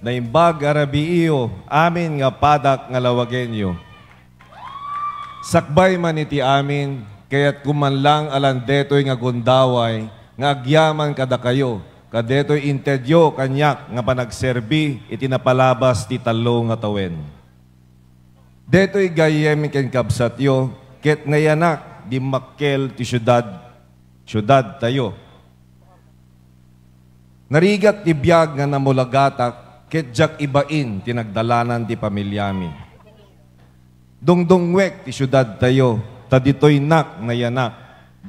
na imbag arabiiyo, amin nga padak nga lawagenyo. Sakbay man iti amin, kaya't kumanlang alan detoy nga gundaway, nga agyaman kada kayo, kadetoy intedyo kanyak nga panagserbi, iti napalabas ti talo nga tawen. Detoy gayem ken kabsatyo, ket ngayanak di makkel ti syudad tayo. Narigat ti biyag nga namulagatak, ket jak ibain tinagdalanan ti pamilyami. Dungdungwek ti syudad tayo, taditoy nak ngayanak,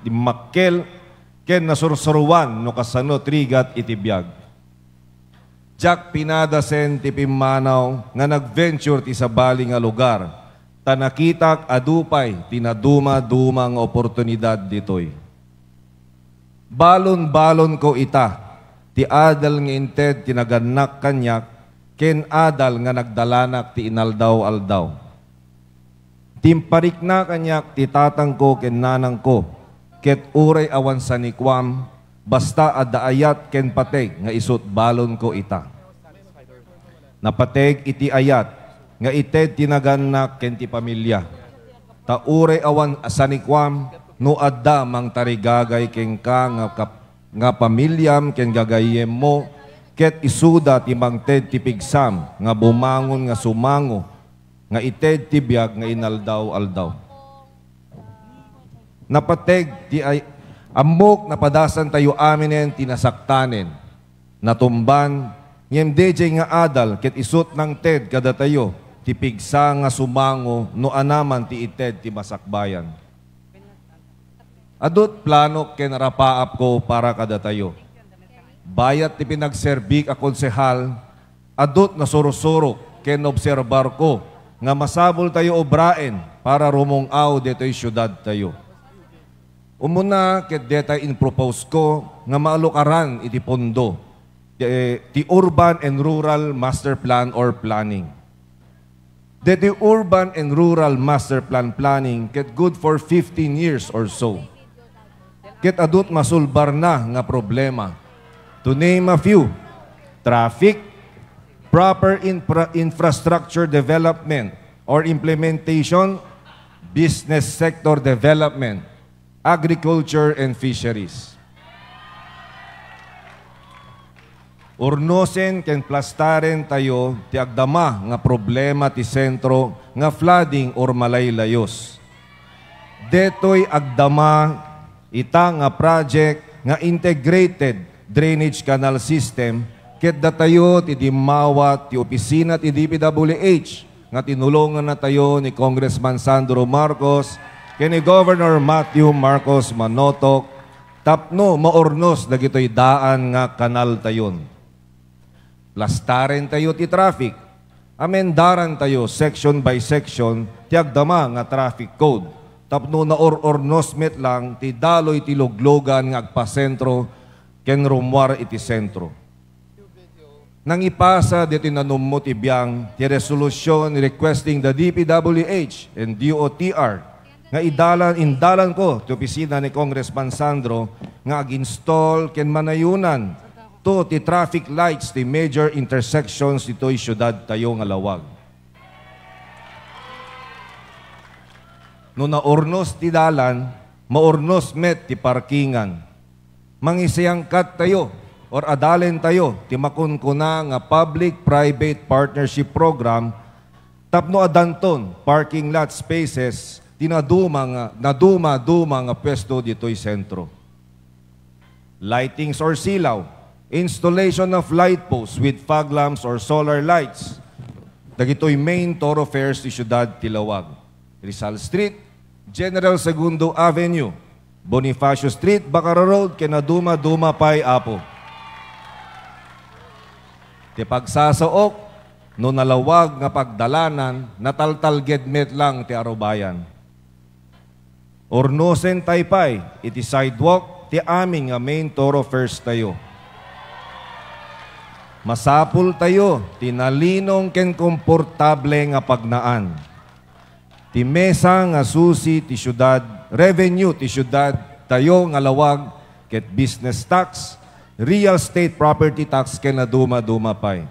di makkel ken nasursuruan no kasano trigat iti biyag. Jak pinadasen ti pimanaw nga nagventure ti sabali nga lugar, tanakitak adupay tinaduma-duma nga oportunidad ditoy. Balon-balon ko ita, ti adal nga inted tinaganak kanyak, ken adal nga nagdalanak ti inaldaw-aldaw. Timparik na kanyak ti tatang ko ken nanang ko, ket uray awan sa nikwam, basta adaayat ken pateg nga isut balon ko ita. Napateg iti ayat, nga ited tinaganak ken ti pamilya. Ta uray awan sa nikwam, no adda mang tarigagay ken ka nga pamilyam ken gagayem mo, ket isuda ti mangted ti pigsam, nga bumangon nga sumango, nga ited ti biyag nga inaldaw-aldaw. Napateg ti ay amok napadasan tayo aminen tinasaktanen. Natumban ngem DJ nga adal ket isut ng ted kada tayo ti pigsa nga sumango no anaman ti ited ti masakbayan. Adot plano ken rapaap ko para kada tayo. Bayat ti pinagserbik a konsehal, adot na sorosoro ken obserbar ko nga masabol tayo obraen para rumungaw detoy syudad tayo. Umuna ket detay in-propose ko nga maalukaran iti pondo, ti Urban and Rural Master Plan or Planning. Deti Urban and Rural Master Plan Planning ket good for 15 years or so. Ket adut masulbar na nga problema. To name a few, traffic, proper infrastructure development or implementation, business sector development, agriculture and fisheries. Urnosen ken plastaren tayo ti agdama nga problema ti sentro nga flooding or malaylayos. Detoy agdama ita nga project nga integrated drainage canal system ket datayo ti dimawat ti opisina ti DPWH nga tinulungan na tayo ni Congressman Sandro Marcos ken ni Governor Matthew Marcos Manotok tapno maornos dagitoy daan nga kanal tayon. Plastaren tayo ti traffic. Amendaran tayo section by section ti agdama nga traffic code. Tapno na ornos met lang ti daloy ti luglogan nga agpasentro ken rumwar iti sentro. Nang ipasa dito nanummo ti biyang ti resolution requesting the DPWH and DOTR nga indalan ko ti opisina ni Congressman Sandro nga ag-install ken manayunan to ti traffic lights ti major intersections ditoy syudad tayo nga lawag. No naornos ti dalan, maornos met ti parkingan. Mangisayangkat tayo or adalen tayo, ti makunkuna nga public-private partnership program, tapno adanton, parking lot spaces, naduma nga pwesto dito'y sentro. Lightings or silaw, installation of light posts with fog lamps or solar lights, dagito'y main thoroughfares ti syudad Tilawag. Rizal Street, General Segundo Avenue, Bonifacio Street, Bacara Road, kenaduma-duma pay Apo. Ti pagsasaok, no nalawag nga pagdalanan, nataltalgedmet lang ti arubayan. Ornosen taypay, iti sidewalk, ti aming nga main thoroughfares tayo. Masapul tayo, ti nalinong ken komportable nga pagnaan. Ti mesa nga susi ti syudad, revenue ti syudad, tayo nga lawag, ket business tax, real estate property tax ken naduma-duma pay.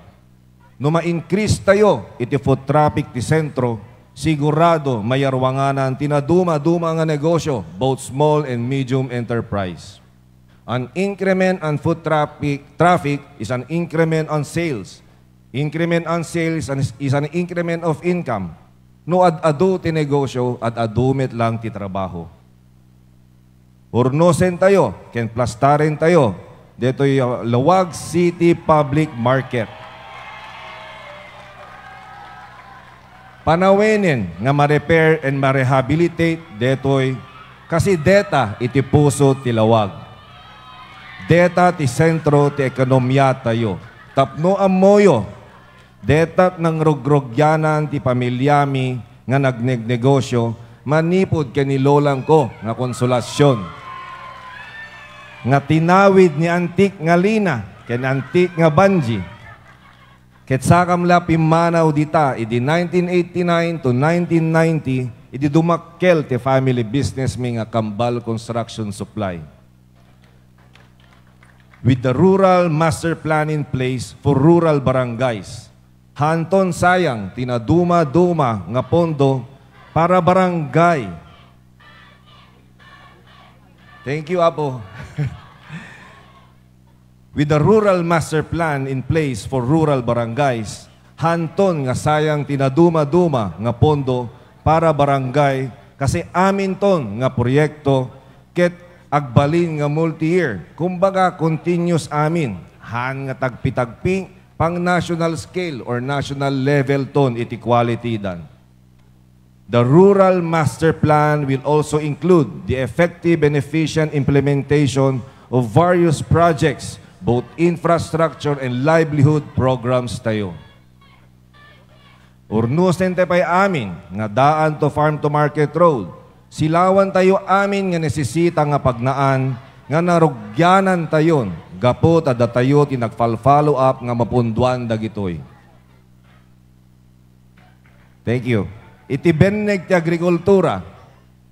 No ma-increase tayo iti foot traffic ti sentro, sigurado mayarwanganan tinaduma-duma nga negosyo, both small and medium enterprise. An increment on foot traffic is an increment on sales. Increment on sales is an increment of income. No ad-adu ti negosyo, ad-adumit lang ti trabaho. Urnosen tayo, ken plastaren tayo. Dito'y Lawag City Public Market. Panawenin nga ma-repair and ma-rehabilitate detoy kasi deta iti puso ti Lawag. Deta ti sentro ti ekonomiya tayo. Tapno amoyo, deta ng rugrogyanan ti pamilyami nga nagnegnegosyo, manipod ken ni lolang ko nga konsolasyon. Nga tinawid ni antik nga lina, ken antik nga banji. Ket sakam la pimanaw dita, idi 1989 to 1990, idi dumakkel ti family business mi nga Kambal Construction Supply. With the rural master plan in place for rural barangays, hanton sayang tinaduma-duma nga pondo para barangay. Thank you, Apo. With the rural master plan in place for rural barangays, hanton nga sayang tinaduma-duma nga pondo para barangay kasi amin ton nga proyekto ket agbalin nga multi-year. Kumbaga, continuous amin. Han nga tagpi-tagpi pang national scale or national level ton iti quality dan. The rural master plan will also include the effective and efficient implementation of various projects, both infrastructure and livelihood programs tayo. Urnusen te pa'y amin nga daan to farm to market road. Silawan tayo amin nga nesesita nga pagnaan nga narugyanan tayon. Gapot at tayo tinagfal-follow up nga mapunduan dagitoy. Thank you. Itibeneg ti agrikultura.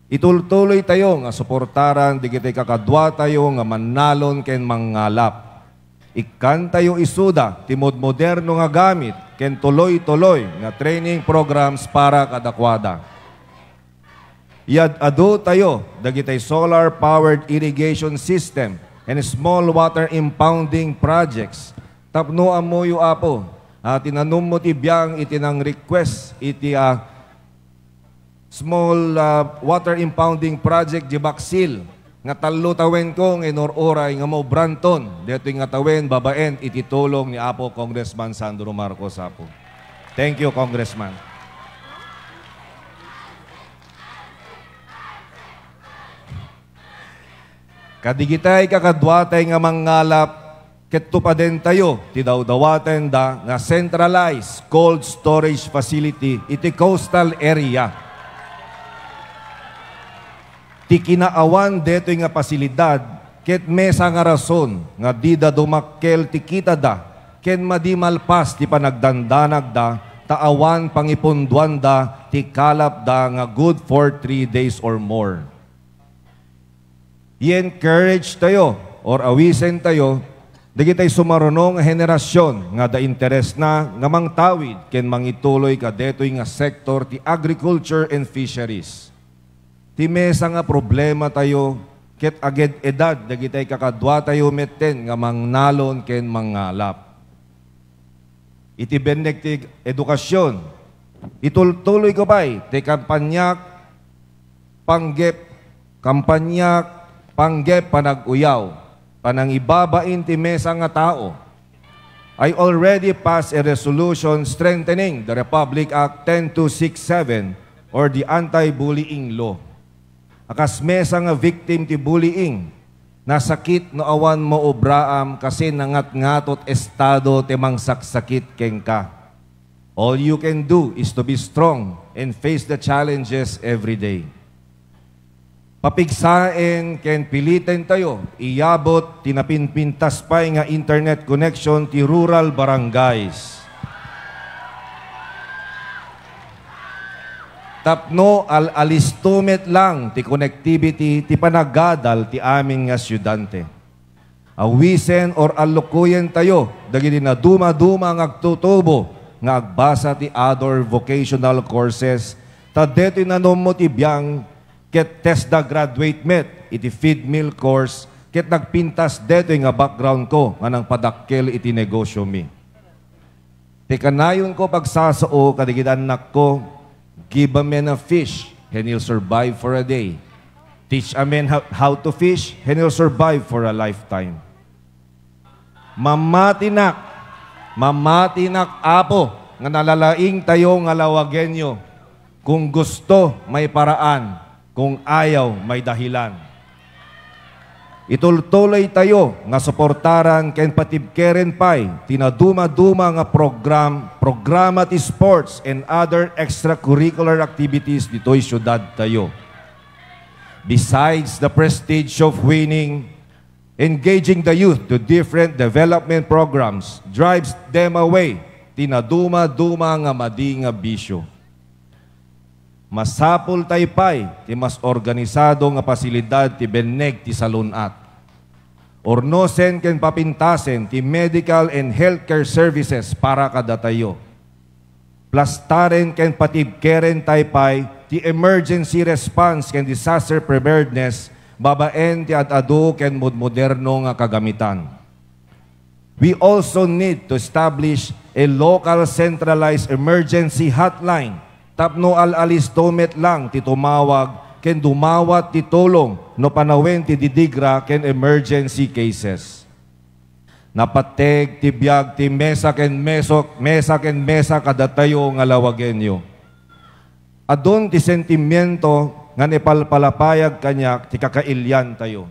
Itultuloy tayo nga suportaran digiti kakadwa tayo nga manalon ken mangalap. Ikan tayo isuda ti moderno nga gamit ken tuloy-tuloy nga training programs para kadakwada. Iad-adu tayo dagiti solar-powered irrigation system and small water impounding projects. Tapno amoyo apo, tinanong mo ti biyang itinang request iti small water impounding project di Baksil nga talo tawen ko ng inuroray nga mo branton dito nga tawen babaen iti tulong ni Apo Congressman Sandro Marcos Apo. Thank you, Congressman. Kadigitay kakadwatay nga mangalap ket tupaden tayo ti dawdawaten da nga centralized cold storage facility iti coastal area. Ti kinaawan deto nga pasilidad ket mesa nga rason nga di da dumakkel ti kita da ken madi malpas ti panagdandanag da taawan pangipunduan da ti kalap da nga good for 3 days or more. I-encourage tayo or awisen tayo dagitay sumarunong nga henerasyon nga da interes na nga mangtawid ken mangituloy ka detoy nga sektor ti agriculture and fisheries. Ti mesa nga problema tayo, ket aged edad, dagitay kakadwa tayo metten nga mangnalon ken mangalap. Iti bennek ti edukasyon, itultuloy ko pa'y, ti kampanyak, panggep panag-uyaw, panangibabain ti mesa nga tao. I already passed a resolution strengthening the Republic Act 10267 or the Anti-Bullying Law. Akas mesa nga victim ti bullying, nasakit no awan mo obraam kasi nangat-ngatot estado ti mangsaksakit ken ka. All you can do is to be strong and face the challenges every day. Papigsaen ken piliten tayo, iyabot tinapinpintas pay nga internet connection ti rural barangays. Tapno alistumet lang ti connectivity ti panagadal ti aming nga syudante. Awisen or alukuyen tayo, dagiti na duma-duma ang agtutubo, nga agbasa ti other vocational courses, ta deto'y nanom mo ti biyang, ket TESDA graduate met, iti feed mill course, ket nagpintas deto'y nga background ko, nga nang padakkel iti negosyo mi. Tikanayon ko pagsasao, kadigit anak ko, give a man a fish, and he'll survive for a day. Teach a man how to fish, and he'll survive for a lifetime. Mamatinak apo, nga nalalaing tayo nga lawagenyo. Kung gusto, may paraan. Kung ayaw, may dahilan. Itultuloy tayo nga suportaran ken patibkeren pay tinaduma-duma nga programa ti sports and other extracurricular activities dito'y syudad tayo. Besides the prestige of winning, engaging the youth to different development programs drives them away tinaduma-duma nga madi nga bisyo. Masapul taypay ti mas organisado nga pasilidad ti beneg ti salunat. Ornosen ken papintasen ti medical and healthcare services para kadatayo. Plastaren ken patibkeren taypay ti emergency response ken disaster preparedness babaen ti adado ken moderno nga kagamitan. We also need to establish a local centralized emergency hotline tapno al-alistomet lang ti tumawag ken dumawat ti tulong no panawen ti didigra ken emergency cases. Napateg ti biag ti mesa ken mesa kadatayo nga lawagenyo. Adun ti sentimiento nga nipalpalapayag kanyak ti kakailyan tayo.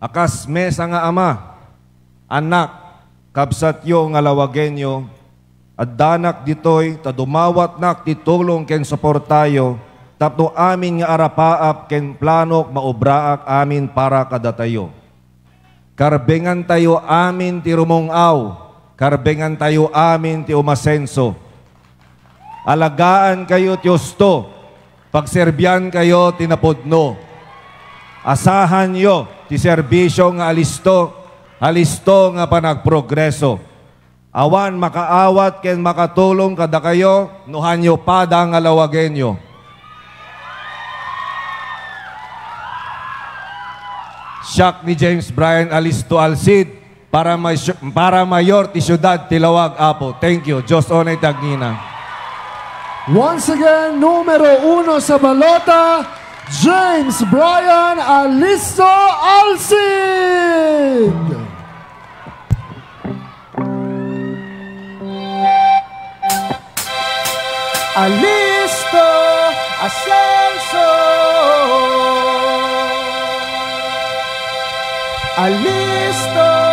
Akas mesa nga ama, anak, kabsatyo nga lawagenyo, at danak ditoy, tadumawat nak titulong ken suportayo, tapno amin nga arapaap ken planok maubraak amin para kadatayo. Karbengan tayo amin ti rumongaw, karbengan tayo amin ti umasenso. Alagaan kayo ti husto, pagserbyan kayo ti napudno. Asahan yo ti serbisyo nga alisto nga panagprogreso. Awan makaawat ken makatulong kada kayo, nuhanyo pada nga lawagenyo. Siak ni James Brian Alisto Alcid para mayor ti syudad ti Lawag Apo. Thank you. Diyos onay tagnina. Once again, numero 1 sa balota, James Brian Alisto Alcid. Alisto Ascenso, Alisto